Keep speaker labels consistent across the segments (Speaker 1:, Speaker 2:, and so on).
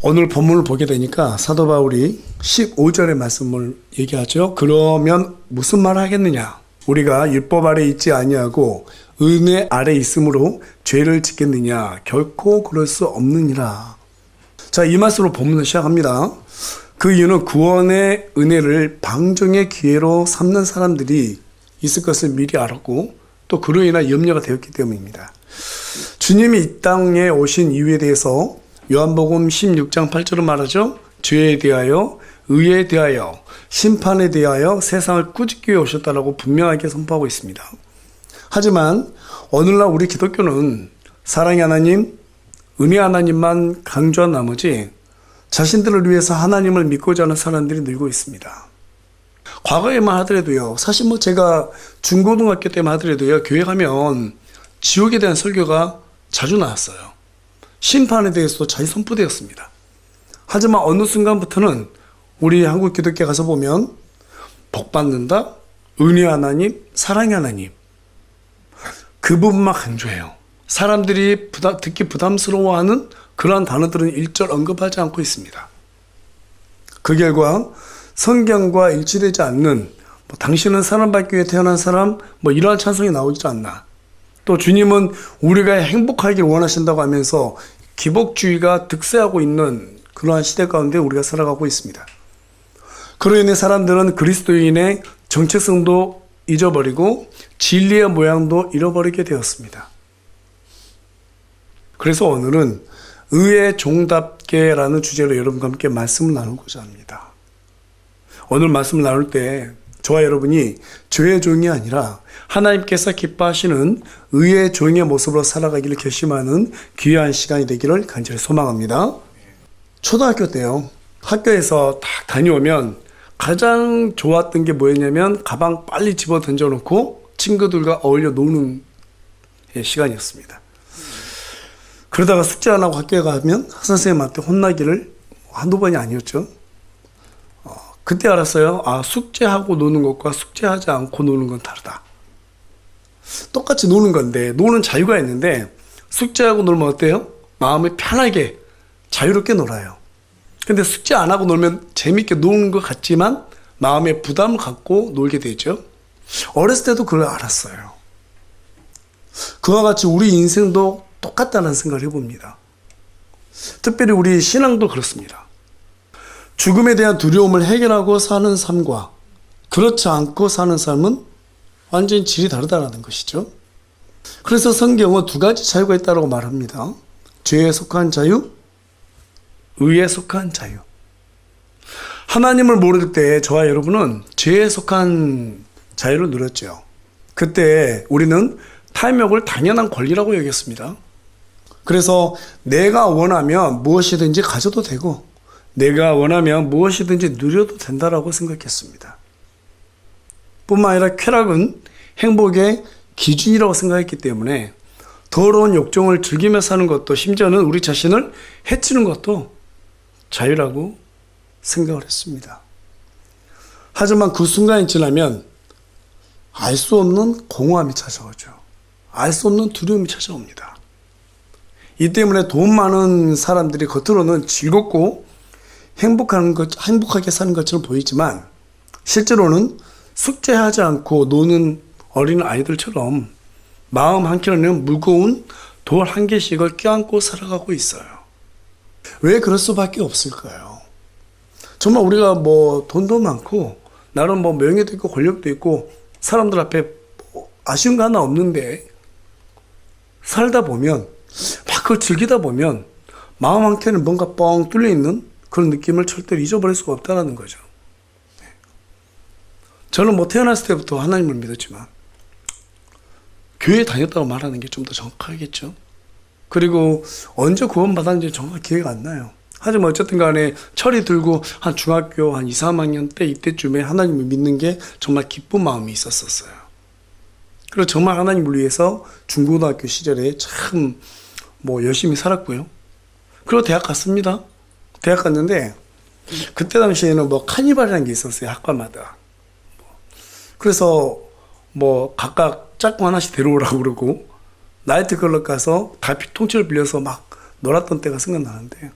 Speaker 1: 오늘 본문을 보게 되니까 사도 바울이 15절의 말씀을 얘기하죠. 그러면 무슨 말 하겠느냐? 우리가 율법 아래 있지 아니하고 은혜 아래 있으므로 죄를 짓겠느냐? 결코 그럴 수 없느니라. 자, 이 말씀으로 본문을 시작합니다. 그 이유는 구원의 은혜를 방종의 기회로 삼는 사람들이 있을 것을 미리 알았고 또 그로 인한 염려가 되었기 때문입니다. 주님이 이 땅에 오신 이유에 대해서 요한복음 16장 8절은 말하죠. 죄에 대하여, 의에 대하여, 심판에 대하여 세상을 꾸짖기 위해 오셨다라고 분명하게 선포하고 있습니다. 하지만 오늘날 우리 기독교는 사랑의 하나님, 은혜 하나님만 강조한 나머지 자신들을 위해서 하나님을 믿고자 하는 사람들이 늘고 있습니다. 과거에만 하더라도요, 사실 제가 중고등학교 때만 하더라도요, 교회 가면 지옥에 대한 설교가 자주 나왔어요. 심판에 대해서도 잘 선포되었습니다. 하지만 어느 순간부터는 우리 한국 기독교에 가서 보면 복 받는다, 은혜 하나님, 사랑의 하나님, 그 부분만 강조해요. 사람들이 듣기 부담스러워하는 그러한 단어들은 일절 언급하지 않고 있습니다. 그 결과 성경과 일치되지 않는 당신은 사랑받기 위해 태어난 사람 이러한 찬송이 나오지 않나. 또 주님은 우리가 행복하길 원하신다고 하면서 기복주의가 득세하고 있는 그러한 시대 가운데 우리가 살아가고 있습니다. 그로 인해 사람들은 그리스도인의 정체성도 잊어버리고 진리의 모양도 잃어버리게 되었습니다. 그래서 오늘은 의의 종답게라는 주제로 여러분과 함께 말씀을 나누고자 합니다. 오늘 말씀을 나눌 때 저와 여러분이 죄의 종이 아니라 하나님께서 기뻐하시는 의의 종의 모습으로 살아가기를 결심하는 귀한 시간이 되기를 간절히 소망합니다. 초등학교 때요, 학교에서 딱 다녀오면 가장 좋았던 게 뭐였냐면 가방 빨리 집어 던져놓고 친구들과 어울려 노는 시간이었습니다. 그러다가 숙제 안 하고 학교에 가면 선생님한테 혼나기를 한두 번이 아니었죠. 그때 알았어요. 숙제하고 노는 것과 숙제하지 않고 노는 건 다르다. 똑같이 노는 건데, 노는 자유가 있는데 숙제하고 놀면 어때요? 마음이 편하게 자유롭게 놀아요. 근데 숙제 안 하고 놀면 재밌게 노는 것 같지만 마음에 부담을 갖고 놀게 되죠. 어렸을 때도 그걸 알았어요. 그와 같이 우리 인생도 똑같다는 생각을 해봅니다. 특별히 우리 신앙도 그렇습니다. 죽음에 대한 두려움을 해결하고 사는 삶과 그렇지 않고 사는 삶은 완전히 질이 다르다는 것이죠. 그래서 성경은 두 가지 자유가 있다고 말합니다. 죄에 속한 자유, 의에 속한 자유. 하나님을 모를 때 저와 여러분은 죄에 속한 자유를 누렸죠. 그때 우리는 탐욕을 당연한 권리라고 여겼습니다. 그래서 내가 원하면 무엇이든지 가져도 되고 내가 원하면 무엇이든지 누려도 된다라고 생각했습니다. 뿐만 아니라 쾌락은 행복의 기준이라고 생각했기 때문에 더러운 욕정을 즐기며 사는 것도 심지어는 우리 자신을 해치는 것도 자유라고 생각을 했습니다. 하지만 그 순간이 지나면 알 수 없는 공허함이 찾아오죠. 알 수 없는 두려움이 찾아옵니다. 이 때문에 돈 많은 사람들이 겉으로는 즐겁고 행복하게 사는 것처럼 보이지만 실제로는 숙제하지 않고 노는 어린 아이들처럼 마음 한켠에는 무거운 돌 한 개씩을 껴안고 살아가고 있어요. 왜 그럴 수밖에 없을까요? 정말 우리가 돈도 많고 나름 명예도 있고 권력도 있고 사람들 앞에 아쉬운 거 하나 없는데 살다 보면 막 그걸 즐기다 보면 마음 한켠에 뭔가 뻥 뚫려 있는 그런 느낌을 절대로 잊어버릴 수가 없다는 거죠. 저는 태어났을 때부터 하나님을 믿었지만 교회에 다녔다고 말하는 게 좀 더 정확하겠죠. 그리고 언제 구원받았는지 정확히 기회가 안 나요. 하지만 어쨌든 간에 철이 들고 한 중학교 한 2, 3학년 때 이때쯤에 하나님을 믿는 게 정말 기쁜 마음이 있었어요. 그리고 정말 하나님을 위해서 중고등학교 시절에 참 열심히 살았고요. 그리고 대학 갔습니다. 대학 갔는데 그때 당시에는 카니발이라는 게 있었어요. 학과마다. 그래서 각각 짝꿍 하나씩 데려오라고 그러고 나이트클럽 가서 달빛 통째로 빌려서 막 놀았던 때가 생각나는데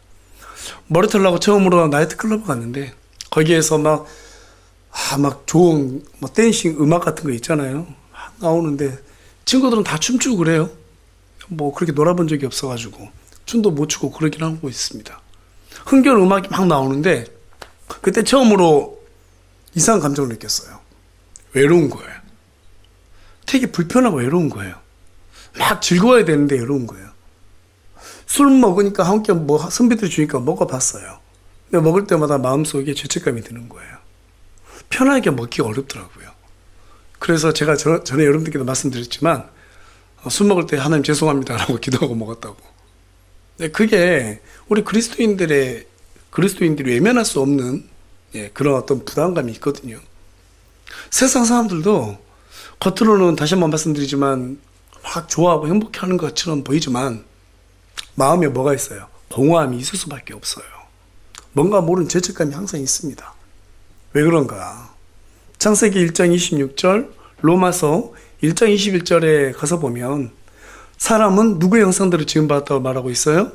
Speaker 1: 머리털 고 처음으로 나이트클럽 갔는데 거기에서 막 좋은 댄싱 음악 같은 거 있잖아요. 나오는데 친구들은 다 춤추고 그래요. 그렇게 놀아본 적이 없어가지고 춤도 못 추고 그러긴 하고 있습니다. 흥겨운 음악이 막 나오는데 그때 처음으로 이상한 감정을 느꼈어요. 외로운 거예요. 되게 불편하고 외로운 거예요. 막 즐거워야 되는데 외로운 거예요. 술 먹으니까 함께 선배들이 주니까 먹어봤어요. 근데 먹을 때마다 마음속에 죄책감이 드는 거예요. 편하게 먹기가 어렵더라고요. 그래서 제가 전에 여러분들께도 말씀드렸지만 술 먹을 때 하나님 죄송합니다라고 기도하고 먹었다고. 근데 그게 우리 그리스도인들이 외면할 수 없는 그런 어떤 부담감이 있거든요. 세상 사람들도 겉으로는 다시 한번 말씀드리지만 막 좋아하고 행복해하는 것처럼 보이지만 마음에 뭐가 있어요? 공허함이 있을 수밖에 없어요. 뭔가 모르는 죄책감이 항상 있습니다. 왜 그런가? 창세기 1장 26절, 로마서 1장 21절에 가서 보면 사람은 누구의 형상대로 지음받았다고 말하고 있어요?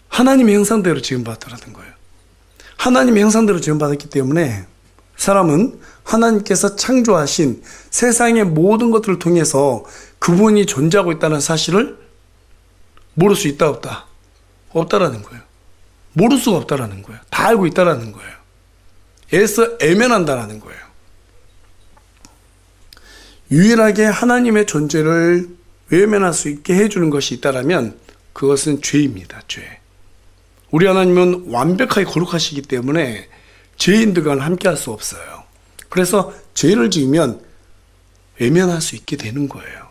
Speaker 1: 하나님의 형상대로 지음받았다는 거예요. 하나님의 형상대로 지음받았기 때문에 사람은 하나님께서 창조하신 세상의 모든 것들을 통해서 그분이 존재하고 있다는 사실을 모를 수 있다 없다? 없다라는 거예요. 모를 수가 없다라는 거예요. 다 알고 있다라는 거예요. 애써 애면한다라는 거예요. 유일하게 하나님의 존재를 외면할 수 있게 해주는 것이 있다라면 그것은 죄입니다. 죄. 우리 하나님은 완벽하게 거룩하시기 때문에 죄인들과는 함께 할 수 없어요. 그래서 죄를 지으면 외면할 수 있게 되는 거예요.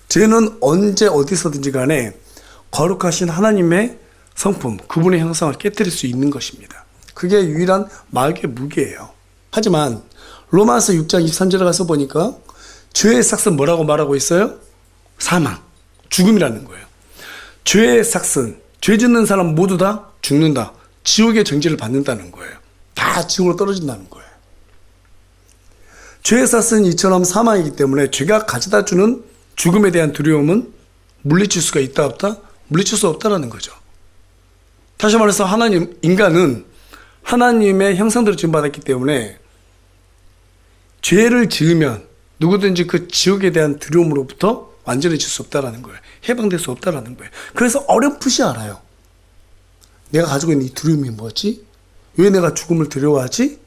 Speaker 1: 죄는 언제 어디서든지 간에 거룩하신 하나님의 성품, 그분의 형상을 깨뜨릴 수 있는 것입니다. 그게 유일한 마귀의 무기예요. 하지만 로마서 6장 23절에 가서 보니까 죄의 삭은 뭐라고 말하고 있어요? 사망, 죽음이라는 거예요. 죄의 삭은, 죄 짓는 사람 모두 다 죽는다. 지옥의 정죄를 받는다는 거예요. 다 지옥으로 떨어진다는 거예요. 죄의 삭은 이처럼 사망이기 때문에 죄가 가져다 주는 죽음에 대한 두려움은 물리칠 수가 있다 없다? 물리칠 수 없다라는 거죠. 다시 말해서 인간은 하나님의 형상대로 지음받았기 때문에 죄를 지으면 누구든지 그 지옥에 대한 두려움으로부터 완전해질 수 없다라는 거예요. 해방될 수 없다라는 거예요. 그래서 어렴풋이 알아요. 내가 가지고 있는 이 두려움이 뭐지? 왜 내가 죽음을 두려워하지?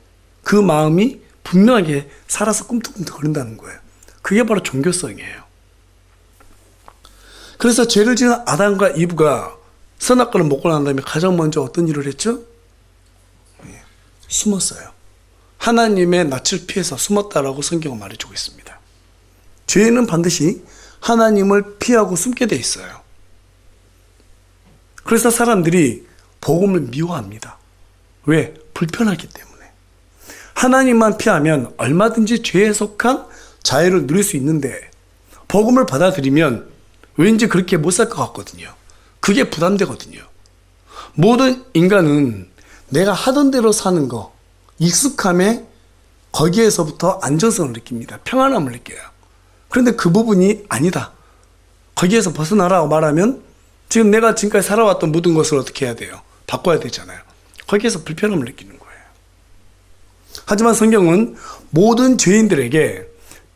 Speaker 1: 그 마음이 분명하게 살아서 꿈틀꿈틀 거린다는 거예요. 그게 바로 종교성이에요. 그래서 죄를 지은 아담과 이브가 선악과를 먹고 난 다음에 가장 먼저 어떤 일을 했죠? 숨었어요. 하나님의 낯을 피해서 숨었다라고 성경은 말해주고 있습니다. 죄는 반드시 하나님을 피하고 숨게 돼 있어요. 그래서 사람들이 복음을 미워합니다. 왜? 불편하기 때문에. 하나님만 피하면 얼마든지 죄에 속한 자유를 누릴 수 있는데 복음을 받아들이면 왠지 그렇게 못 살 것 같거든요. 그게 부담되거든요. 모든 인간은 내가 하던 대로 사는 거, 익숙함에 거기에서부터 안정성을 느낍니다. 평안함을 느껴요. 그런데 그 부분이 아니다. 거기에서 벗어나라고 말하면 지금 내가 지금까지 살아왔던 모든 것을 어떻게 해야 돼요? 바꿔야 되잖아요. 거기에서 불편함을 느끼는 거예요. 하지만 성경은 모든 죄인들에게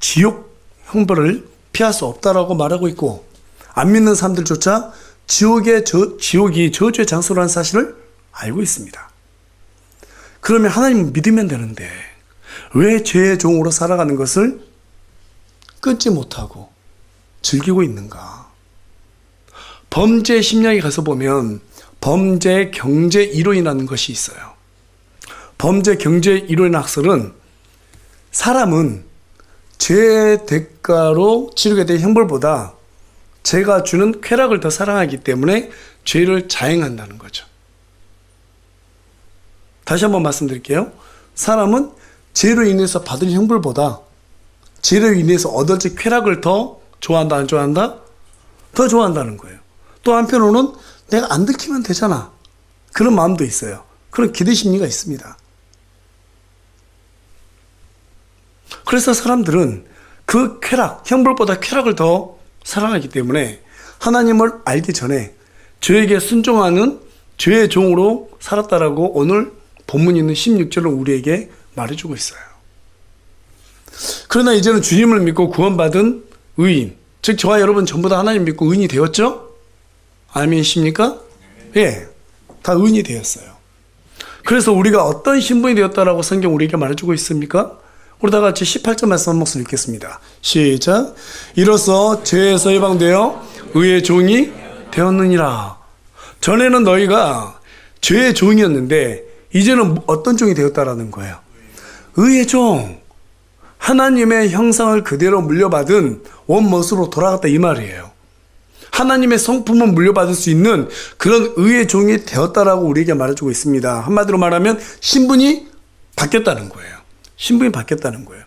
Speaker 1: 지옥 형벌을 피할 수 없다라고 말하고 있고 안 믿는 사람들조차 지옥이 저주의 장소라는 사실을 알고 있습니다. 그러면 하나님을 믿으면 되는데 왜 죄의 종으로 살아가는 것을 끊지 못하고 즐기고 있는가? 범죄 심리학에 가서 보면 범죄 경제 이론이라는 것이 있어요. 범죄 경제 이론의 학설은 사람은 죄의 대가로 치르게 될 형벌보다 죄가 주는 쾌락을 더 사랑하기 때문에 죄를 자행한다는 거죠. 다시 한번 말씀드릴게요. 사람은 죄로 인해서 받을 형벌보다 죄로 인해서 얻어질 쾌락을 더 좋아한다, 안 좋아한다? 더 좋아한다는 거예요. 또 한편으로는 내가 안 들키면 되잖아. 그런 마음도 있어요. 그런 기대 심리가 있습니다. 그래서 사람들은 그 쾌락, 형벌보다 쾌락을 더 사랑하기 때문에 하나님을 알기 전에 죄에게 순종하는 죄의 종으로 살았다라고 오늘 본문에 있는 16절은 우리에게 말해주고 있어요. 그러나 이제는 주님을 믿고 구원받은 의인, 즉 저와 여러분 전부 다 하나님 믿고 의인이 되었죠? 아멘이십니까? 예, 다 의인이 되었어요. 그래서 우리가 어떤 신분이 되었다라고 성경 우리에게 말해주고 있습니까? 우리 다 같이 18절 말씀 한 목소리 읽겠습니다. 시작. 이로써 죄에서 해방되어 의의 종이 되었느니라. 전에는 너희가 죄의 종이었는데 이제는 어떤 종이 되었다라는 거예요? 의의 종. 하나님의 형상을 그대로 물려받은 원모습으로 돌아갔다 이 말이에요. 하나님의 성품을 물려받을 수 있는 그런 의의 종이 되었다라고 우리에게 말해주고 있습니다. 한마디로 말하면 신분이 바뀌었다는 거예요. 신분이 바뀌었다는 거예요.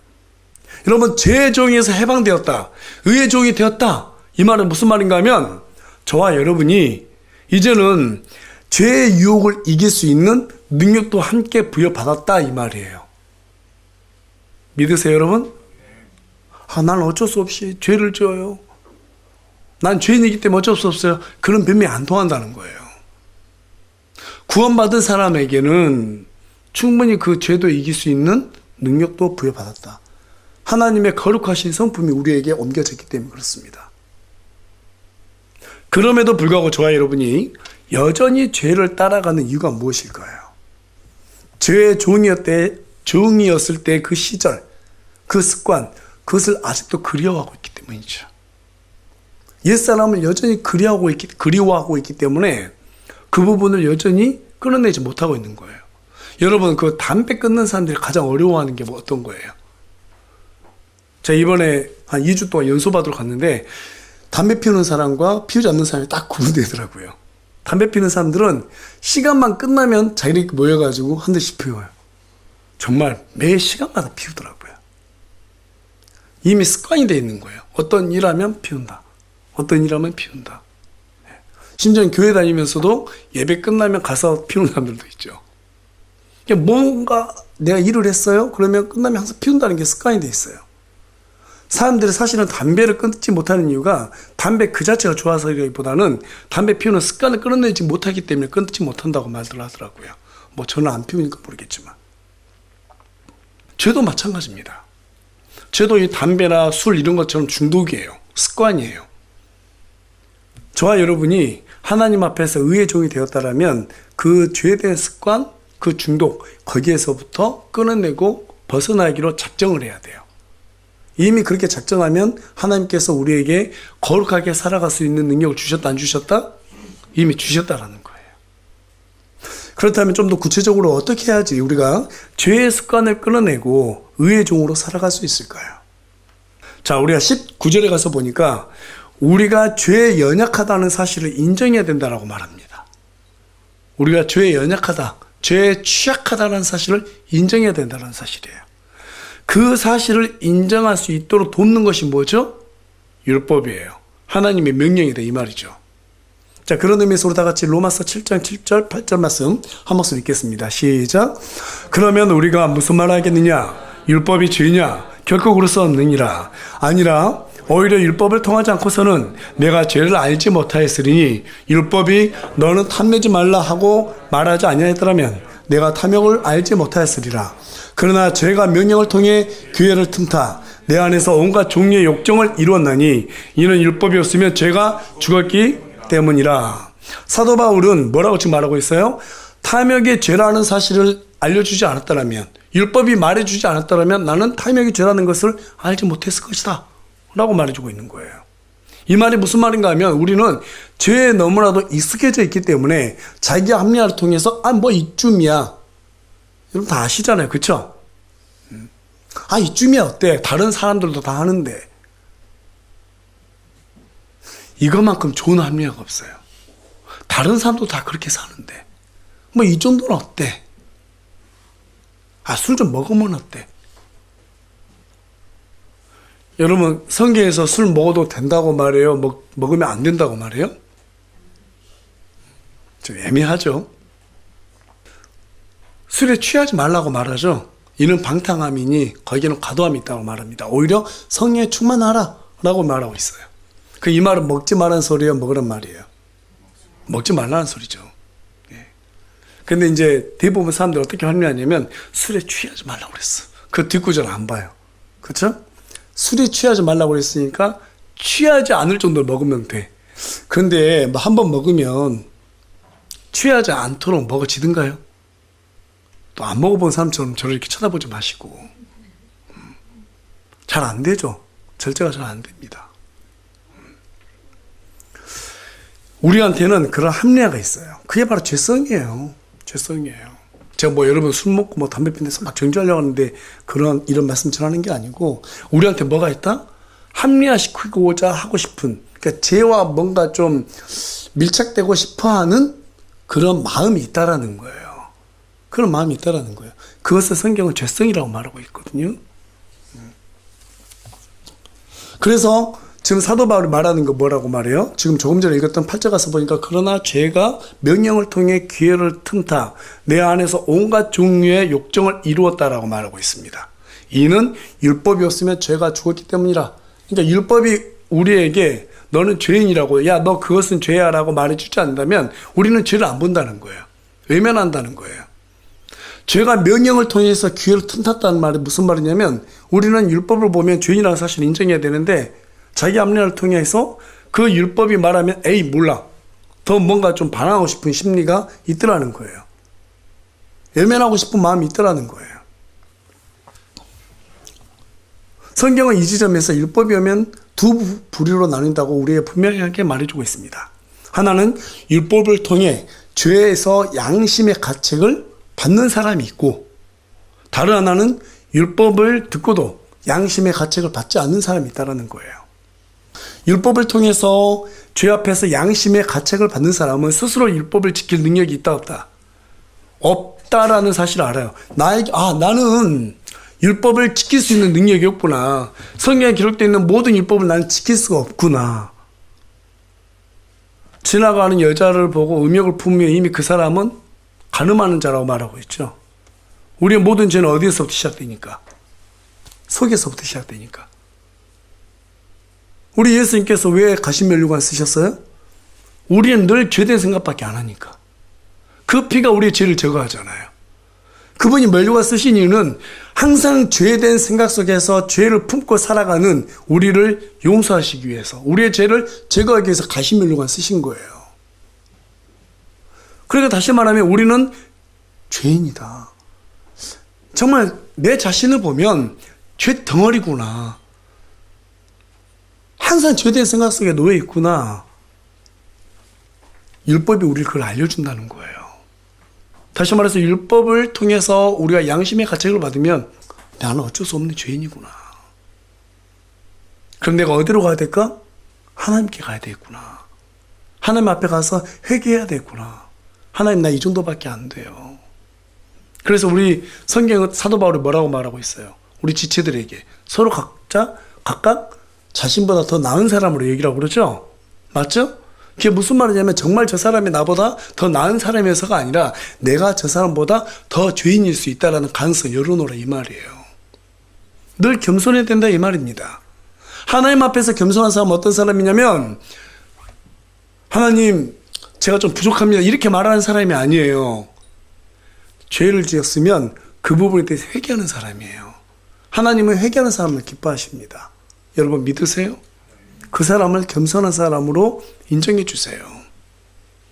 Speaker 1: 여러분, 죄의 종에서 해방되었다, 의의 종이 되었다, 이 말은 무슨 말인가 하면 저와 여러분이 이제는 죄의 유혹을 이길 수 있는 능력도 함께 부여받았다 이 말이에요. 믿으세요 여러분? 난 어쩔 수 없이 죄를 지어요. 난 죄인이기 때문에 어쩔 수 없어요. 그런 변명이 안 통한다는 거예요. 구원받은 사람에게는 충분히 그 죄도 이길 수 있는 능력도 부여받았다. 하나님의 거룩하신 성품이 우리에게 옮겨졌기 때문에 그렇습니다. 그럼에도 불구하고 저와 여러분이 여전히 죄를 따라가는 이유가 무엇일까요? 죄의 종이었을 때 그 시절, 그 습관, 그것을 아직도 그리워하고 있기 때문이죠. 옛사람을 여전히 그리워하고 있기 때문에 그 부분을 여전히 끊어내지 못하고 있는 거예요. 여러분, 그 담배 끊는 사람들이 가장 어려워하는 게 어떤 거예요? 제가 이번에 한 2주 동안 연수받으러 갔는데 담배 피우는 사람과 피우지 않는 사람이 딱 구분되더라고요. 담배 피우는 사람들은 시간만 끝나면 자기들끼리 모여가지고 한 대씩 피워요. 정말 매 시간마다 피우더라고요. 이미 습관이 되어 있는 거예요. 어떤 일 하면 피운다. 어떤 일 하면 피운다. 심지어 교회 다니면서도 예배 끝나면 가서 피우는 사람들도 있죠. 뭔가 내가 일을 했어요? 그러면 끝나면 항상 피운다는 게 습관이 되어 있어요. 사람들이 사실은 담배를 끊지 못하는 이유가 담배 그 자체가 좋아서라기보다는 담배 피우는 습관을 끊어내지 못하기 때문에 끊지 못한다고 말들 하더라고요. 뭐 저는 안 피우니까 모르겠지만. 죄도 마찬가지입니다. 죄도 이 담배나 술 이런 것처럼 중독이에요. 습관이에요. 저와 여러분이 하나님 앞에서 의의 종이 되었다라면 그 죄에 대한 습관, 그 중독, 거기에서부터 끊어내고 벗어나기로 작정을 해야 돼요. 이미 그렇게 작정하면 하나님께서 우리에게 거룩하게 살아갈 수 있는 능력을 주셨다 안 주셨다? 이미 주셨다라는 거예요. 그렇다면 좀 더 구체적으로 어떻게 해야지 우리가 죄의 습관을 끊어내고 의의 종으로 살아갈 수 있을까요? 자, 우리가 19절에 가서 보니까 우리가 죄에 연약하다는 사실을 인정해야 된다라고 말합니다. 우리가 죄에 연약하다, 죄에 취약하다는 사실을 인정해야 된다는 사실이에요. 그 사실을 인정할 수 있도록 돕는 것이 뭐죠? 율법이에요. 하나님의 명령이다 이 말이죠. 자, 그런 의미에서 우리 다 같이 로마서 7장 7절 8절 말씀 한 목소리 읽겠습니다. 시작. 그러면 우리가 무슨 말 하겠느냐? 율법이 죄냐? 결코 그럴 수 없느니라. 아니라 오히려 율법을 통하지 않고서는 내가 죄를 알지 못하였으리니 율법이 너는 탐내지 말라 하고 말하지 아니하였더라면 내가 탐욕을 알지 못하였으리라. 그러나 죄가 명령을 통해 기회를 틈타 내 안에서 온갖 종류의 욕정을 이루었나니 이는 율법이 없으면 죄가 죽었기 때문이라. 사도 바울은 뭐라고 지금 말하고 있어요? 탐욕이 죄라는 사실을 알려주지 않았더라면, 율법이 말해주지 않았더라면 나는 탐욕이 죄라는 것을 알지 못했을 것이다 라고 말해주고 있는 거예요. 이 말이 무슨 말인가 하면 우리는 죄에 너무나도 익숙해져 있기 때문에 자기 합리화를 통해서 뭐 이쯤이야, 여러분 다 아시잖아요, 그쵸? 이쯤이야 어때? 다른 사람들도 다 하는데. 이것만큼 좋은 합리화가 없어요. 다른 사람도 다 그렇게 사는데 뭐 이 정도는 어때? 술 좀 먹으면 어때? 여러분, 성경에서 술 먹어도 된다고 말해요? 먹으면 안 된다고 말해요? 좀 애매하죠? 술에 취하지 말라고 말하죠? 이는 방탕함이니 거기에는 과도함이 있다고 말합니다. 오히려 성령에 충만하라 라고 말하고 있어요. 이 말은 먹지 말라는 소리예요? 먹으란 말이에요? 먹지 말라는 소리죠. 예. 근데 이제 대부분 사람들 어떻게 합리하냐면 술에 취하지 말라고 그랬어. 그 뒷구절 안 봐요. 그렇죠? 술에 취하지 말라고 그랬으니까 취하지 않을 정도로 먹으면 돼. 그런데 뭐 한 번 먹으면 취하지 않도록 먹어지든가요? 또 안 먹어본 사람처럼 저를 이렇게 쳐다보지 마시고. 잘 안 되죠. 절제가 잘 안 됩니다. 우리한테는 그런 합리화가 있어요. 그게 바로 죄성이에요. 죄성이에요. 제가 뭐 여러분 술 먹고 뭐 담배 피면서 막 정죄하려고 하는데 이런 말씀 전하는 게 아니고, 우리한테 뭐가 있다? 합리화시키고자 하고 싶은, 그러니까 죄와 뭔가 좀 밀착되고 싶어 하는 그런 마음이 있다라는 거예요. 그런 마음이 있다라는 거예요. 그것을 성경은 죄성이라고 말하고 있거든요. 그래서 지금 사도 바울이 말하는 거 뭐라고 말해요? 지금 조금 전에 읽었던 8절 가서 보니까, 그러나 죄가 명령을 통해 기회를 틈타 내 안에서 온갖 종류의 욕정을 이루었다라고 말하고 있습니다. 이는 율법이 없으면 죄가 죽었기 때문이라. 그러니까 율법이 우리에게 너는 죄인이라고, 야 너 그것은 죄야 라고 말해주지 않는다면 우리는 죄를 안 본다는 거예요. 외면한다는 거예요. 죄가 명령을 통해서 기회를 틈탔다는 말이 무슨 말이냐면, 우리는 율법을 보면 죄인이라는 사실을 인정해야 되는데, 자기 합리화를 통해서 그 율법이 말하면 에이 몰라, 더 뭔가 좀 반항하고 싶은 심리가 있더라는 거예요. 외면하고 싶은 마음이 있더라는 거예요. 성경은 이 지점에서 율법이 오면 두 부류로 나뉜다고 우리에게 분명하게 말해주고 있습니다. 하나는 율법을 통해 죄에서 양심의 가책을 받는 사람이 있고, 다른 하나는 율법을 듣고도 양심의 가책을 받지 않는 사람이 있다는 거예요. 율법을 통해서 죄 앞에서 양심의 가책을 받는 사람은 스스로 율법을 지킬 능력이 있다 없다? 없다라는 사실을 알아요. 나는 율법을 지킬 수 있는 능력이 없구나. 성경에 기록되어 있는 모든 율법을 나는 지킬 수가 없구나. 지나가는 여자를 보고 음욕을 품으면 이미 그 사람은 간음하는 자라고 말하고 있죠. 우리의 모든 죄는 어디에서부터 시작되니까? 속에서부터 시작되니까. 우리 예수님께서 왜 가시면류관 쓰셨어요? 우리는 늘 죄된 생각밖에 안 하니까. 그 피가 우리의 죄를 제거하잖아요. 그분이 면류관 쓰신 이유는 항상 죄된 생각 속에서 죄를 품고 살아가는 우리를 용서하시기 위해서, 우리의 죄를 제거하기 위해서 가시면류관 쓰신 거예요. 그러니까 다시 말하면 우리는 죄인이다. 정말 내 자신을 보면 죄 덩어리구나. 항상 죄된 생각 속에 놓여 있구나. 율법이 우리를 그걸 알려준다는 거예요. 다시 말해서 율법을 통해서 우리가 양심의 가책을 받으면 나는 어쩔 수 없는 죄인이구나. 그럼 내가 어디로 가야 될까? 하나님께 가야 되겠구나. 하나님 앞에 가서 회개해야 되겠구나. 하나님 나 이 정도밖에 안 돼요. 그래서 우리 성경은 사도 바울이 뭐라고 말하고 있어요? 우리 지체들에게 서로 각각 자신보다 더 나은 사람으로 얘기를 하고 그러죠? 맞죠? 그게 무슨 말이냐면 정말 저 사람이 나보다 더 나은 사람이어서가 아니라 내가 저 사람보다 더 죄인일 수 있다는 가능성을 열어놓으라 이 말이에요. 늘 겸손해야 된다 이 말입니다. 하나님 앞에서 겸손한 사람은 어떤 사람이냐면, 하나님 제가 좀 부족합니다 이렇게 말하는 사람이 아니에요. 죄를 지었으면 그 부분에 대해서 회개하는 사람이에요. 하나님은 회개하는 사람을 기뻐하십니다. 여러분 믿으세요? 그 사람을 겸손한 사람으로 인정해 주세요.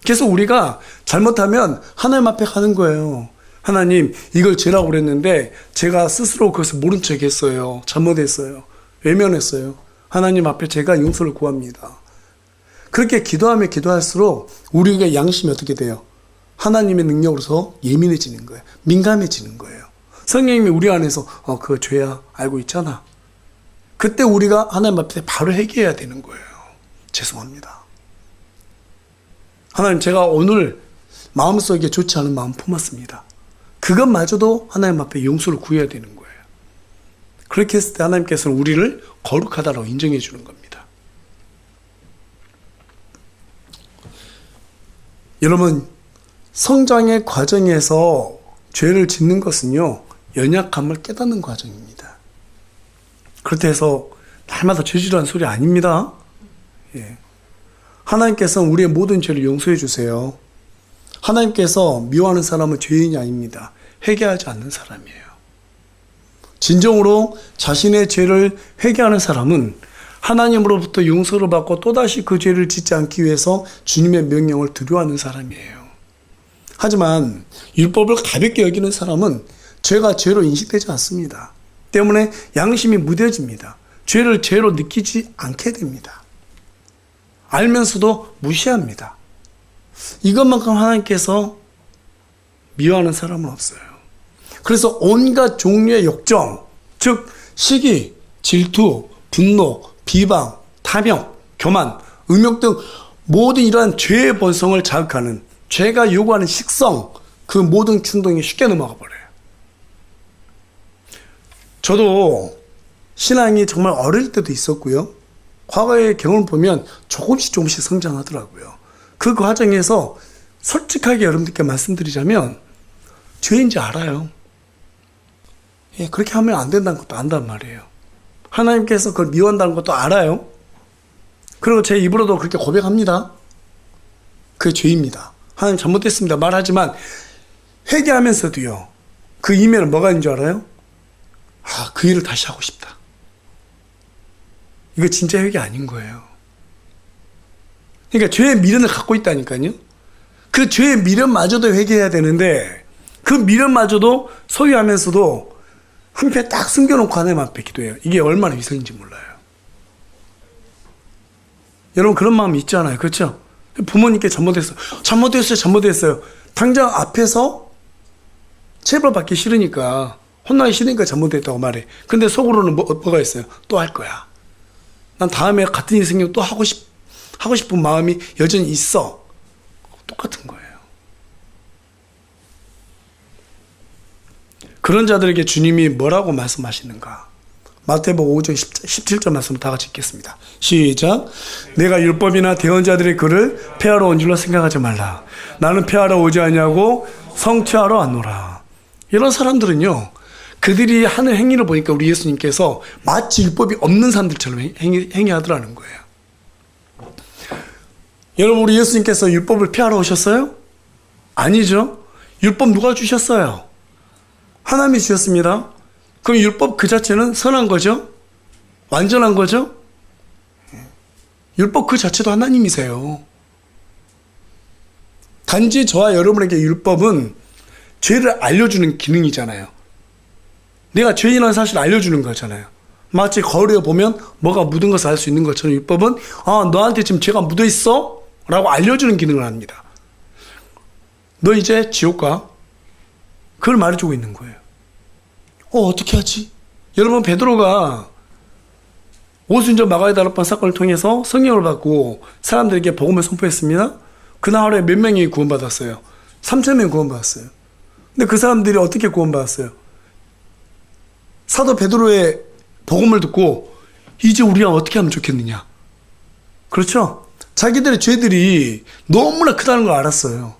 Speaker 1: 그래서 우리가 잘못하면 하나님 앞에 가는 거예요. 하나님 이걸 죄라고 그랬는데 제가 스스로 그것을 모른 척 했어요. 잘못했어요. 외면했어요. 하나님 앞에 제가 용서를 구합니다. 그렇게 기도하면 기도할수록 우리의 양심이 어떻게 돼요? 하나님의 능력으로서 예민해지는 거예요. 민감해지는 거예요. 성령님이 우리 안에서 그거 죄야 알고 있잖아. 그때 우리가 하나님 앞에 바로 회개해야 되는 거예요. 죄송합니다. 하나님 제가 오늘 마음속에 좋지 않은 마음 품었습니다. 그것마저도 하나님 앞에 용서를 구해야 되는 거예요. 그렇게 했을 때 하나님께서는 우리를 거룩하다고 인정해 주는 겁니다. 여러분 성장의 과정에서 죄를 짓는 것은요 연약함을 깨닫는 과정입니다. 그렇다 해서 날마다 죄지라는 소리 아닙니다. 예. 하나님께서는 우리의 모든 죄를 용서해 주세요. 하나님께서 미워하는 사람은 죄인이 아닙니다. 회개하지 않는 사람이에요. 진정으로 자신의 죄를 회개하는 사람은 하나님으로부터 용서를 받고 또다시 그 죄를 짓지 않기 위해서 주님의 명령을 두려워하는 사람이에요. 하지만 율법을 가볍게 여기는 사람은 죄가 죄로 인식되지 않습니다. 때문에 양심이 무뎌집니다. 죄를 죄로 느끼지 않게 됩니다. 알면서도 무시합니다. 이것만큼 하나님께서 미워하는 사람은 없어요. 그래서 온갖 종류의 욕정, 즉 시기, 질투, 분노, 비방, 탐욕, 교만, 음욕 등 모든 이러한 죄의 본성을 자극하는 죄가 요구하는 식성, 그 모든 충동이 쉽게 넘어가 버려요. 저도 신앙이 정말 어릴 때도 있었고요. 과거의 경험을 보면 조금씩 성장하더라고요. 그 과정에서 솔직하게 여러분들께 말씀드리자면 죄인지 알아요. 예, 그렇게 하면 안 된다는 것도 안단 말이에요. 하나님께서 그걸 미워한다는 것도 알아요. 그리고 제 입으로도 그렇게 고백합니다. 그게 죄입니다. 하나님 잘못했습니다 말하지만 회개하면서도요, 그 이면에 뭐가 있는 줄 알아요? 그 일을 다시 하고 싶다. 이거 진짜 회개 아닌 거예요. 그러니까 죄의 미련을 갖고 있다니까요. 그 죄의 미련마저도 회개해야 되는데 그 미련마저도 소유하면서도 한편에 딱 숨겨놓고 하나님 앞에 기도해요. 이게 얼마나 위선인지 몰라요. 여러분 그런 마음 있잖아요. 그렇죠? 부모님께 잘못했어요. 당장 앞에서 체벌받기 싫으니까, 혼나기 싫으니까 잘못했다고 말해. 근데 속으로는 뭐가 있어요? 또 할 거야. 난 다음에 같은 일 생기면 또 하고 싶은 마음이 여전히 있어. 똑같은 거예요. 그런 자들에게 주님이 뭐라고 말씀하시는가? 마태복음 5장 17절 말씀 다 같이 읽겠습니다. 시작. 내가 율법이나 대언자들의 글을 폐하러 온 줄로 생각하지 말라. 나는 폐하러 오지 아니하고 성취하러 왔노라. 이런 사람들은요, 그들이 하는 행위를 보니까 우리 예수님께서 마치 율법이 없는 사람들처럼 행위하더라는 거예요. 여러분, 우리 예수님께서 율법을 폐하러 오셨어요? 아니죠. 율법 누가 주셨어요? 하나님이 주셨습니다. 그럼 율법 그 자체는 선한 거죠? 완전한 거죠? 율법 그 자체도 하나님이세요. 단지 저와 여러분에게 율법은 죄를 알려주는 기능이잖아요. 내가 죄인이라는 사실을 알려주는 거잖아요. 마치 거울에 보면 뭐가 묻은 것을 알 수 있는 것처럼 율법은 너한테 지금 죄가 묻어있어? 라고 알려주는 기능을 합니다. 너 이제 지옥 가. 그걸 말해주고 있는 거예요. 어떻게 하지? 여러분, 베드로가 오순절 마가의 다락방 사건을 통해서 성령을 받고 사람들에게 복음을 선포했습니다. 그날 하루에 몇 명이 구원받았어요? 3,000명이 구원받았어요. 근데 그 사람들이 어떻게 구원받았어요? 사도 베드로의 복음을 듣고 이제 우리가 어떻게 하면 좋겠느냐? 그렇죠? 자기들의 죄들이 너무나 크다는 걸 알았어요.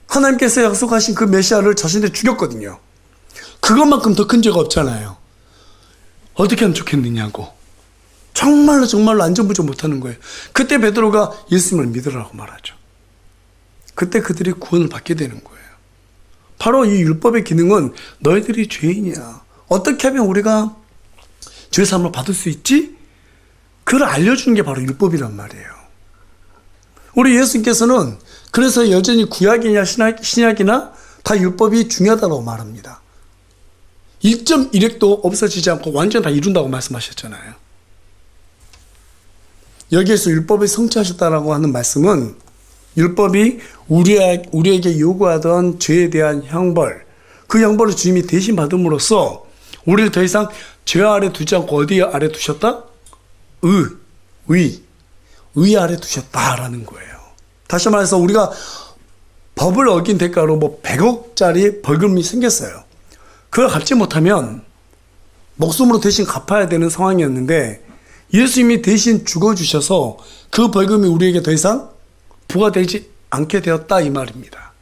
Speaker 1: 하나님께서 약속하신 그 메시아를 자신들이 죽였거든요. 그것만큼 더 큰 죄가 없잖아요. 어떻게 하면 좋겠느냐고. 정말로 안전부정 못하는 거예요. 그때 베드로가 예수님을 믿으라고 말하죠. 그때 그들이 구원을 받게 되는 거예요. 바로 이 율법의 기능은 너희들이 죄인이야. 어떻게 하면 우리가 죄사함을 받을 수 있지? 그걸 알려주는 게 바로 율법이란 말이에요. 우리 예수님께서는 그래서 여전히 구약이냐 신약이나 다 율법이 중요하다고 말합니다. 1.1획도 없어지지 않고 완전 다 이룬다고 말씀하셨잖아요. 여기에서 율법을 성취하셨다라고 하는 말씀은 율법이 우리에게 요구하던 죄에 대한 형벌, 그 형벌을 주님이 대신 받음으로써 우리를 더 이상 죄 아래 두지 않고 어디 아래 두셨다? 의 아래 두셨다라는 거예요. 다시 말해서 우리가 법을 어긴 대가로 100억짜리 벌금이 생겼어요. 그걸 갚지 못하면 목숨으로 대신 갚아야 되는 상황이었는데 예수님이 대신 죽어주셔서 그 벌금이 우리에게 더 이상 부과되지 않게 되었다 이 말입니다.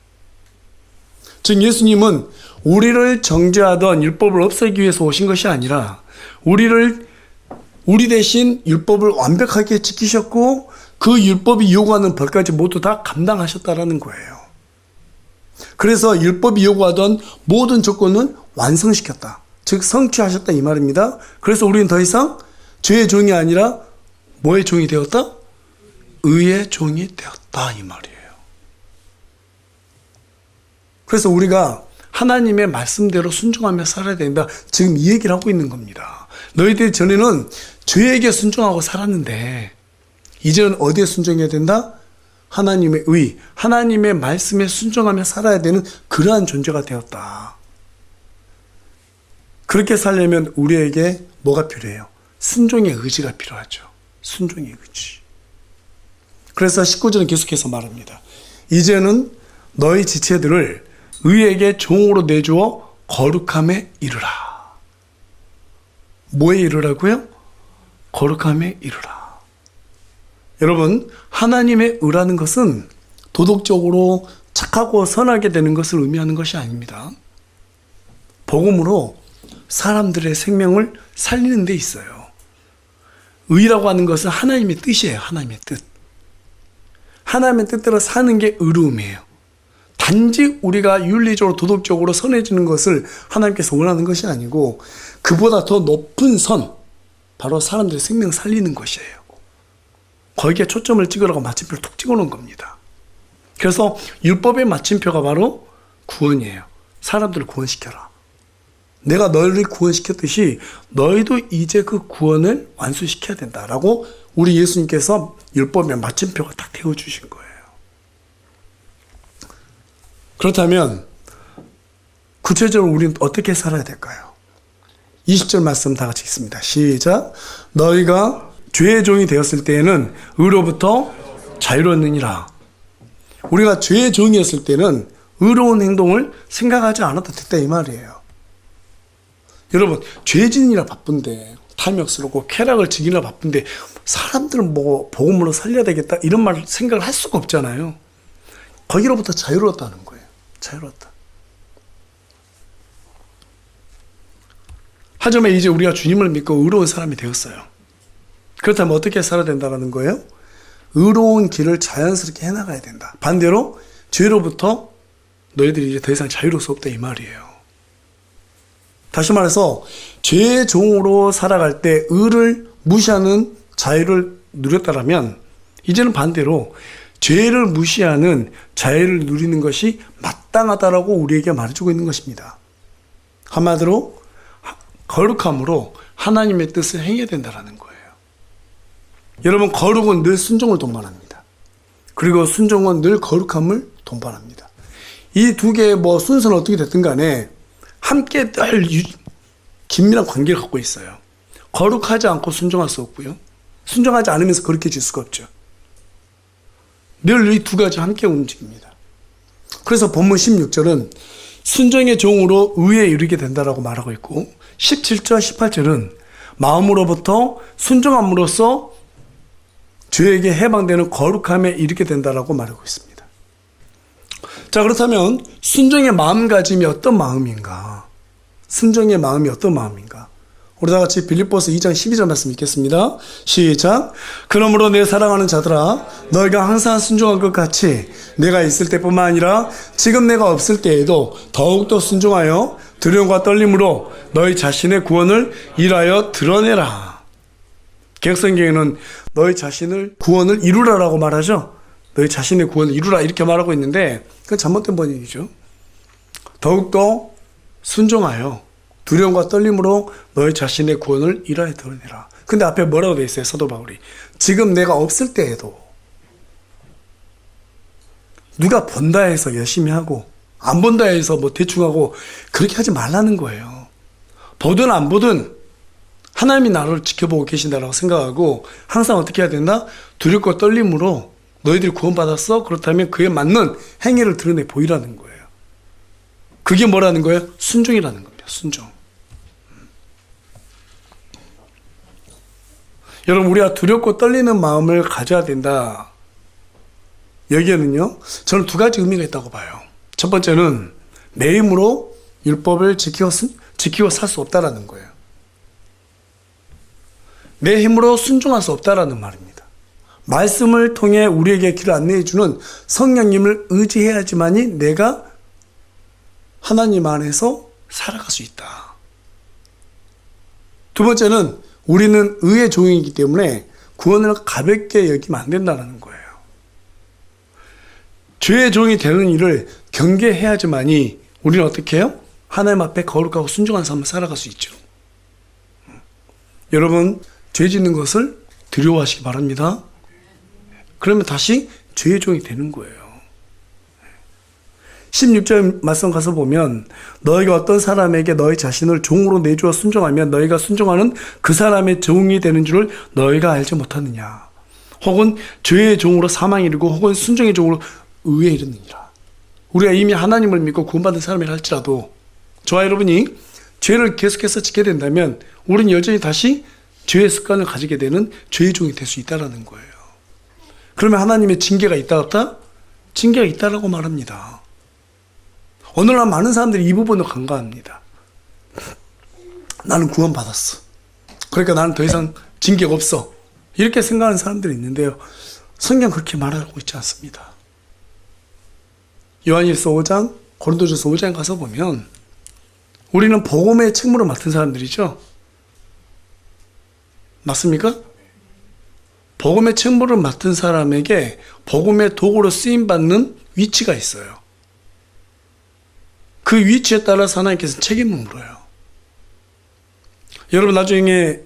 Speaker 1: 즉 예수님은 우리를 정죄하던 율법을 없애기 위해서 오신 것이 아니라 우리 대신 율법을 완벽하게 지키셨고 그 율법이 요구하는 벌까지 모두 다 감당하셨다라는 거예요. 그래서 율법이 요구하던 모든 조건은 완성시켰다. 즉 성취하셨다 이 말입니다. 그래서 우리는 더 이상 죄의 종이 아니라 뭐의 종이 되었다? 의의 종이 되었다 이 말이에요. 그래서 우리가 하나님의 말씀대로 순종하며 살아야 된다. 지금 이 얘기를 하고 있는 겁니다. 너희들이 전에는 죄에게 순종하고 살았는데 이제는 어디에 순종해야 된다? 하나님의 의, 하나님의 말씀에 순종하며 살아야 되는 그러한 존재가 되었다. 그렇게 살려면 우리에게 뭐가 필요해요? 순종의 의지가 필요하죠. 순종의 의지. 그래서 19절은 계속해서 말합니다. 이제는 너희 지체들을 의에게 종으로 내주어 거룩함에 이르라. 뭐에 이르라고요? 거룩함에 이르라. 여러분, 하나님의 의라는 것은 도덕적으로 착하고 선하게 되는 것을 의미하는 것이 아닙니다. 복음으로 사람들의 생명을 살리는 데 있어요. 의라고 하는 것은 하나님의 뜻이에요. 하나님의 뜻. 하나님의 뜻대로 사는 게 의로움이에요. 단지 우리가 윤리적으로 도덕적으로 선해지는 것을 하나님께서 원하는 것이 아니고 그보다 더 높은 선, 바로 사람들의 생명 살리는 것이에요. 거기에 초점을 찍으라고 마침표를 툭 찍어놓은 겁니다. 그래서 율법의 마침표가 바로 구원이에요. 사람들을 구원시켜라. 내가 너희를 구원시켰듯이 너희도 이제 그 구원을 완수시켜야 된다라고 우리 예수님께서 율법의 마침표가 딱 태워주신 거예요. 그렇다면 구체적으로 우리는 어떻게 살아야 될까요? 20절 말씀 다 같이 읽습니다. 시작. 너희가 죄의 종이 되었을 때에는 의로부터 자유로웠느니라. 우리가 죄의 종이었을 때는 의로운 행동을 생각하지 않아도 됐다 이 말이에요. 여러분, 죄진이라 바쁜데, 탐욕스럽고 쾌락을 즐기느라 바쁜데 사람들은 뭐 복음으로 살려야 되겠다 이런 말 생각을 할 수가 없잖아요. 거기로부터 자유로웠다는 거예요. 자유로웠다. 하지만 이제 우리가 주님을 믿고 의로운 사람이 되었어요. 그렇다면 어떻게 살아야 된다는 거예요? 의로운 길을 자연스럽게 해나가야 된다. 반대로 죄로부터 너희들이 이제 더 이상 자유로울 수 없다 이 말이에요. 다시 말해서 죄의 종으로 살아갈 때 의를 무시하는 자유를 누렸다라면 이제는 반대로 죄를 무시하는 자유를 누리는 것이 마땅하다라고 우리에게 말해주고 있는 것입니다. 한마디로 거룩함으로 하나님의 뜻을 행해야 된다는 거예요. 여러분, 거룩은 늘 순종을 동반합니다. 그리고 순종은 늘 거룩함을 동반합니다. 이 두 개의 순서는 어떻게 됐든 간에 함께 늘 긴밀한 관계를 갖고 있어요. 거룩하지 않고 순종할 수 없고요. 순종하지 않으면서 거룩해질 수가 없죠. 늘 이 두 가지 함께 움직입니다. 그래서 본문 16절은 순종의 종으로 의에 이르게 된다라고 말하고 있고 17절, 18절은 마음으로부터 순종함으로써 죄에게 해방되는 거룩함에 이르게 된다라고 말하고 있습니다. 자, 그렇다면 순종의 마음가짐이 어떤 마음인가? 순종의 마음이 어떤 마음인가? 우리 다 같이 빌립보서 2장 12절 말씀 읽겠습니다. 시작. 그러므로 내 사랑하는 자들아, 너희가 항상 순종한 것 같이 내가 있을 때뿐만 아니라 지금 내가 없을 때에도 더욱더 순종하여 두려움과 떨림으로 너희 자신의 구원을 일하여 드러내라. 개혁성경에는 너희 자신을 구원을 이루라라고 말하죠. 너희 자신의 구원을 이루라 이렇게 말하고 있는데 그건 잘못된 번역이죠. 더욱더 순종하여 두려움과 떨림으로 너희 자신의 구원을 일하여 드러내라. 근데 앞에 뭐라고 돼 있어요? 사도 바울이 지금 내가 없을 때에도 누가 본다 해서 열심히 하고 안 본다 해서 대충 하고 그렇게 하지 말라는 거예요. 보든 안 보든 하나님이 나를 지켜보고 계신다라고 생각하고 항상 어떻게 해야 된다? 두렵고 떨림으로 너희들이 구원받았어? 그렇다면 그에 맞는 행위를 드러내 보이라는 거예요. 그게 뭐라는 거예요? 순종이라는 겁니다. 순종. 여러분, 우리가 두렵고 떨리는 마음을 가져야 된다. 여기에는요, 저는 두 가지 의미가 있다고 봐요. 첫 번째는 내 힘으로 율법을 지키고 살 수 없다라는 거예요. 내 힘으로 순종할 수 없다라는 말입니다. 말씀을 통해 우리에게 길을 안내해 주는 성령님을 의지해야지만이 내가 하나님 안에서 살아갈 수 있다. 두 번째는 우리는 의의 종이기 때문에 구원을 가볍게 여기면 안 된다는 거예요. 죄의 종이 되는 일을 경계해야지만이 우리는 어떻게 해요? 하나님 앞에 거룩하고 순종한 삶을 살아갈 수 있죠. 여러분, 죄 짓는 것을 두려워하시기 바랍니다. 그러면 다시 죄의 종이 되는 거예요. 16절 말씀 가서 보면 너희가 어떤 사람에게 너희 자신을 종으로 내주어 순종하면 너희가 순종하는 그 사람의 종이 되는 줄을 너희가 알지 못하느냐. 혹은 죄의 종으로 사망에 이르고 혹은 순종의 종으로 의에 이르느니라. 우리가 이미 하나님을 믿고 구원받은 사람이라 할지라도 저와 여러분이 죄를 계속해서 짓게 된다면 우리는 여전히 다시 죄의 습관을 가지게 되는 죄의 종이 될 수 있다는 거예요. 그러면 하나님의 징계가 있다 없다? 징계가 있다라고 말합니다. 오늘날 많은 사람들이 이 부분을 간과합니다. 나는 구원받았어. 그러니까 나는 더 이상 징계가 없어. 이렇게 생각하는 사람들이 있는데요. 성경 그렇게 말하고 있지 않습니다. 요한일서 5장, 고린도전서 5장에 가서 보면 우리는 복음의 책무를 맡은 사람들이죠. 맞습니까? 복음의 책무를 맡은 사람에게 복음의 도구로 쓰임받는 위치가 있어요. 그 위치에 따라서 하나님께서 책임을 물어요. 여러분, 나중에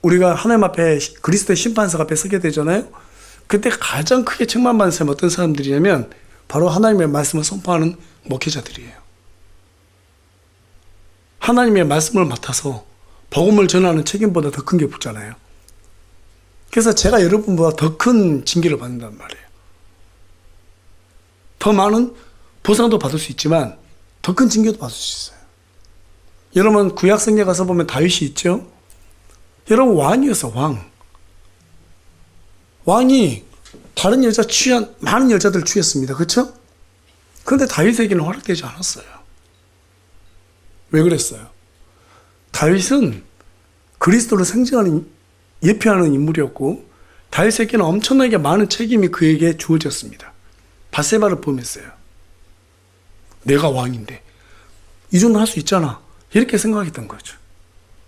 Speaker 1: 우리가 하나님 앞에 그리스도의 심판석 앞에 서게 되잖아요. 그때 가장 크게 책망받는 사람이 어떤 사람들이냐면 바로 하나님의 말씀을 선포하는 목회자들이에요. 하나님의 말씀을 맡아서 복음을 전하는 책임보다 더 큰 게 붙잖아요. 그래서 제가 여러분보다 더 큰 징계를 받는단 말이에요. 더 많은 보상도 받을 수 있지만 더 큰 징계도 받을 수 있어요. 여러분, 구약성경에 가서 보면 다윗이 있죠? 여러분, 왕이었어, 왕. 왕이 다른 여자 취한, 많은 여자들 취했습니다. 그렇죠? 그런데 다윗에게는 허락되지 않았어요. 왜 그랬어요? 다윗은 그리스도를 상징하는, 예표하는 인물이었고 다윗에게는 엄청나게 많은 책임이 그에게 주어졌습니다. 바세바를 포함했어요. 내가 왕인데 이 정도 할 수 있잖아. 이렇게 생각했던 거죠.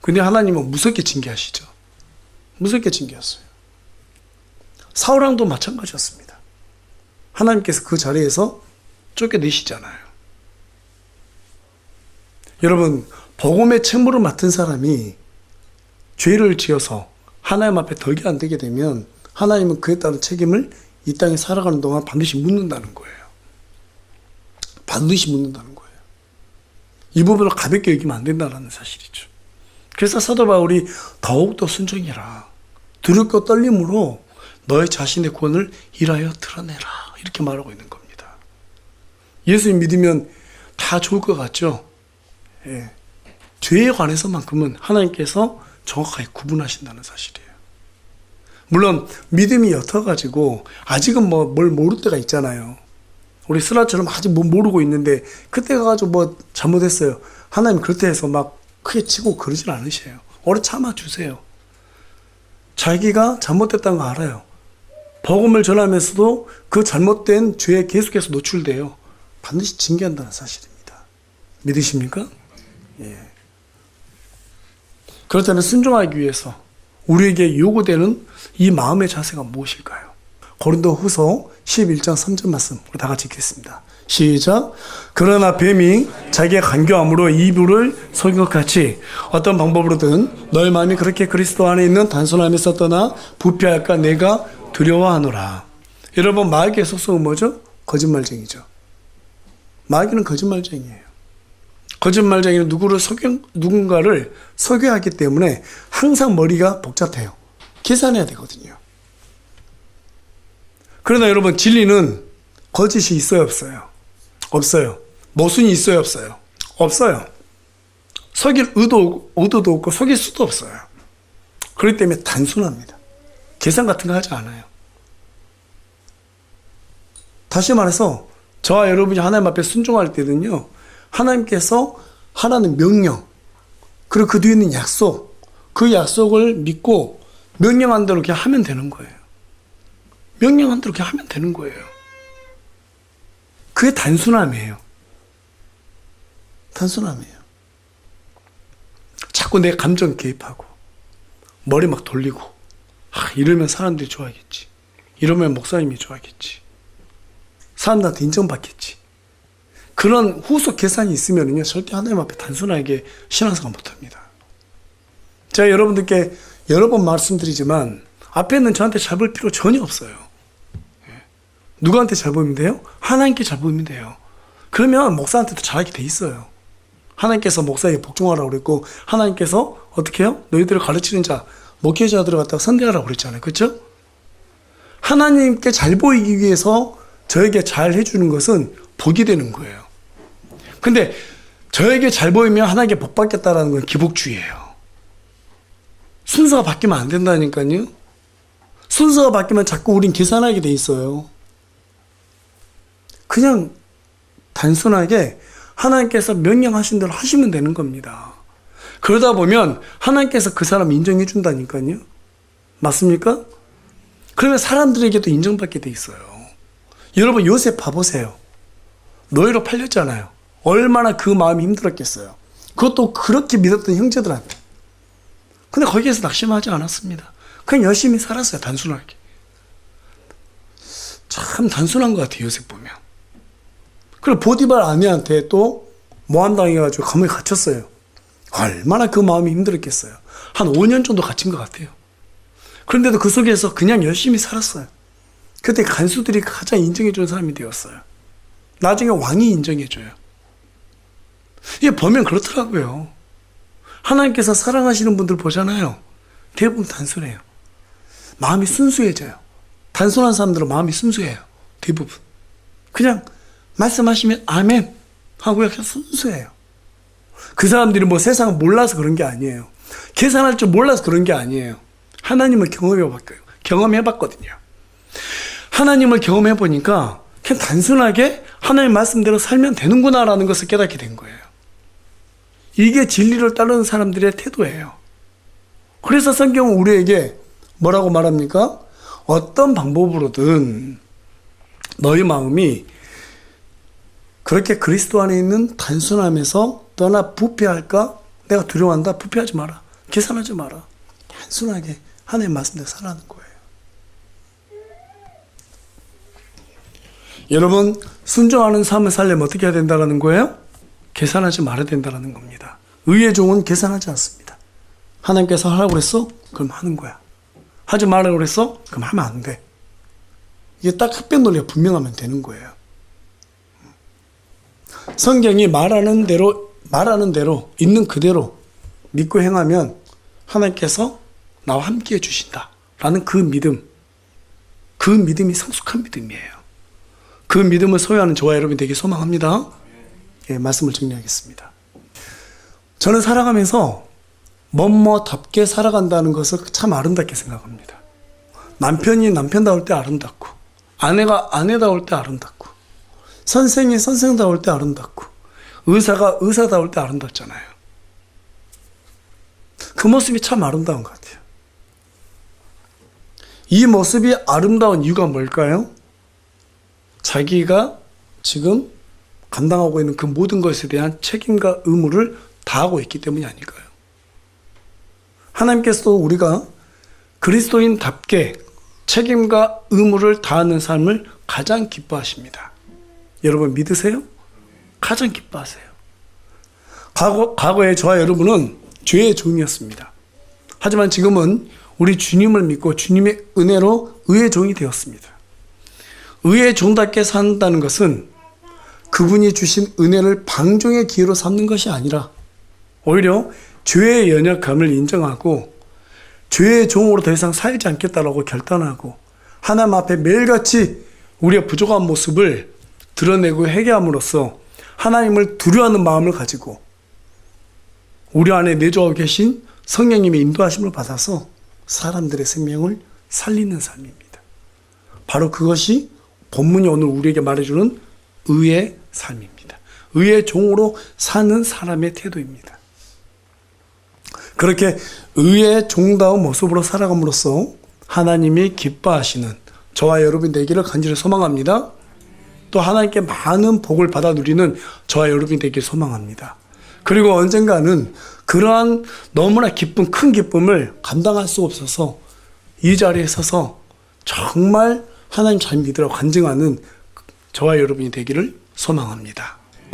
Speaker 1: 근데 하나님은 무섭게 징계하시죠. 무섭게 징계했어요. 사울왕도 마찬가지였습니다. 하나님께서 그 자리에서 쫓겨내시잖아요. 여러분, 복음의 책무를 맡은 사람이 죄를 지어서 하나님 앞에 덕이 안 되게 되면 하나님은 그에 따른 책임을 이 땅에 살아가는 동안 반드시 묻는다는 거예요. 반드시 묻는다는 거예요. 이 부분을 가볍게 여기면 안 된다는 사실이죠. 그래서 사도 바울이 더욱더 순종해라. 두렵고 떨림으로 너의 자신의 구원을 일하여 드러내라. 이렇게 말하고 있는 겁니다. 예수님 믿으면 다 좋을 것 같죠? 예. 죄에 관해서만큼은 하나님께서 정확하게 구분하신다는 사실이에요. 물론 믿음이 옅어가지고 아직은 뭘 모를 때가 있잖아요. 우리 스라처럼 아직 뭐 모르고 있는데 그때 가가지고 뭐 잘못했어요. 하나님 그럴 때 해서 막 크게 치고 그러진 않으셔요. 오래 참아주세요. 자기가 잘못됐다는 거 알아요. 복음을 전하면서도 그 잘못된 죄에 계속해서 노출돼요. 반드시 징계한다는 사실입니다. 믿으십니까? 예. 그렇다면 순종하기 위해서 우리에게 요구되는 이 마음의 자세가 무엇일까요? 고린도 후서 11장 3절 말씀 우리 다 같이 읽겠습니다. 시작. 그러나 뱀이 자기의 간교함으로 이불을 속인 것 같이 어떤 방법으로든 너희 마음이 그렇게 그리스도 안에 있는 단순함에서 떠나 부패할까 내가 두려워하노라. 여러분, 마귀의 속성은 뭐죠? 거짓말쟁이죠. 마귀는 거짓말쟁이에요. 거짓말쟁이는 누군가를 속여야 하기 때문에 항상 머리가 복잡해요. 계산해야 되거든요. 그러나 여러분, 진리는 거짓이 있어요, 없어요? 없어요. 모순이 있어요, 없어요? 없어요. 속일 의도도 없고 속일 수도 없어요. 그렇기 때문에 단순합니다. 계산 같은 거 하지 않아요. 다시 말해서 저와 여러분이 하나님 앞에 순종할 때는요, 하나님께서 하나는 명령, 그리고 그 뒤에 있는 약속, 그 약속을 믿고 명령한 대로 그냥 하면 되는 거예요. 명령한 대로 그렇게 하면 되는 거예요. 그게 단순함이에요. 단순함이에요. 자꾸 내 감정 개입하고 머리 막 돌리고 이러면 사람들이 좋아하겠지. 이러면 목사님이 좋아하겠지. 사람들한테 인정받겠지. 그런 후속 계산이 있으면요 절대 하나님 앞에 단순하게 신앙생활 못합니다. 제가 여러분들께 여러 번 말씀드리지만 앞에 있는 저한테 잘 볼 필요 전혀 없어요. 누구한테 잘 보이면 돼요? 하나님께 잘 보이면 돼요. 그러면 목사한테도 잘하게 돼 있어요. 하나님께서 목사에게 복종하라고 그랬고 하나님께서 어떻게 해요? 너희들을 가르치는 자, 목회자들을 갖다가 선대하라고 그랬잖아요. 그렇죠? 하나님께 잘 보이기 위해서 저에게 잘 해주는 것은 복이 되는 거예요. 근데 저에게 잘 보이면 하나님께 복 받겠다라는 건 기복주의예요. 순서가 바뀌면 안 된다니까요. 순서가 바뀌면 자꾸 우린 계산하게 돼 있어요. 그냥 단순하게 하나님께서 명령하신 대로 하시면 되는 겁니다. 그러다 보면 하나님께서 그 사람 인정해 준다니까요. 맞습니까? 그러면 사람들에게도 인정받게 돼 있어요. 여러분 요셉 봐보세요. 노예로 팔렸잖아요. 얼마나 그 마음이 힘들었겠어요. 그것도 그렇게 믿었던 형제들한테. 근데 거기에서 낙심하지 않았습니다. 그냥 열심히 살았어요. 단순하게. 참 단순한 것 같아요. 요셉 보면. 그리고 보디발 아내한테 또 모함당해가지고 감옥에 갇혔어요. 얼마나 그 마음이 힘들었겠어요. 한 5년 정도 갇힌 것 같아요. 그런데도 그 속에서 그냥 열심히 살았어요. 그때 간수들이 가장 인정해주는 사람이 되었어요. 나중에 왕이 인정해줘요. 이게 보면 그렇더라고요. 하나님께서 사랑하시는 분들 보잖아요. 대부분 단순해요. 마음이 순수해져요. 단순한 사람들은 마음이 순수해요. 대부분. 그냥 말씀하시면 아멘 하고 그냥 순수해요. 그 사람들이 뭐 세상을 몰라서 그런 게 아니에요. 계산할 줄 몰라서 그런 게 아니에요. 하나님을 경험해봤거든요. 하나님을 경험해보니까 그냥 단순하게 하나님 말씀대로 살면 되는구나라는 것을 깨닫게 된 거예요. 이게 진리를 따르는 사람들의 태도예요. 그래서 성경은 우리에게 뭐라고 말합니까? 어떤 방법으로든 너희 마음이 그렇게 그리스도 안에 있는 단순함에서 떠나 부패할까? 내가 두려워한다? 부패하지 마라. 계산하지 마라. 단순하게 하나님 말씀대로 살아가는 거예요. 여러분, 순종하는 삶을 살려면 어떻게 해야 된다는 거예요? 계산하지 말아야 된다는 겁니다. 의의 종은 계산하지 않습니다. 하나님께서 하라고 그랬어? 그럼 하는 거야. 하지 말라고 그랬어? 그럼 하면 안 돼. 이게 딱 흑백 논리가 분명하면 되는 거예요. 성경이 말하는 대로 있는 그대로 믿고 행하면 하나님께서 나와 함께 해주신다라는 그 믿음이 성숙한 믿음이에요. 그 믿음을 소유하는 저와 여러분이 되기 소망합니다. 예, 말씀을 정리하겠습니다. 저는 살아가면서 뭐뭐답게 살아간다는 것을 참 아름답게 생각합니다. 남편이 남편다울 때 아름답고, 아내가 아내다울 때 아름답고, 선생이 선생다울 때 아름답고, 의사가 의사다울 때 아름답잖아요. 그 모습이 참 아름다운 것 같아요. 이 모습이 아름다운 이유가 뭘까요? 자기가 지금 감당하고 있는 그 모든 것에 대한 책임과 의무를 다하고 있기 때문이 아닐까요? 하나님께서도 우리가 그리스도인답게 책임과 의무를 다하는 삶을 가장 기뻐하십니다. 여러분 믿으세요? 가장 기뻐하세요. 과거에 저와 여러분은 죄의 종이었습니다. 하지만 지금은 우리 주님을 믿고 주님의 은혜로 의의 종이 되었습니다. 의의 종답게 산다는 것은 그분이 주신 은혜를 방종의 기회로 삼는 것이 아니라 오히려 죄의 연약함을 인정하고 죄의 종으로 더 이상 살지 않겠다라고 결단하고 하나님 앞에 매일같이 우리의 부족한 모습을 드러내고 회개함으로써 하나님을 두려워하는 마음을 가지고 우리 안에 내주하고 계신 성령님의 인도하심을 받아서 사람들의 생명을 살리는 삶입니다. 바로 그것이 본문이 오늘 우리에게 말해주는 의의 삶입니다. 의의 종으로 사는 사람의 태도입니다. 그렇게 의의 종다운 모습으로 살아감으로써 하나님이 기뻐하시는 저와 여러분이 되기를 간절히 소망합니다. 또 하나님께 많은 복을 받아 누리는 저와 여러분이 되길 소망합니다. 그리고 언젠가는 그러한 너무나 기쁜 큰 기쁨을 감당할 수 없어서 이 자리에 서서 정말 하나님 잘 믿으라고 간증하는 저와 여러분이 되기를 소망합니다.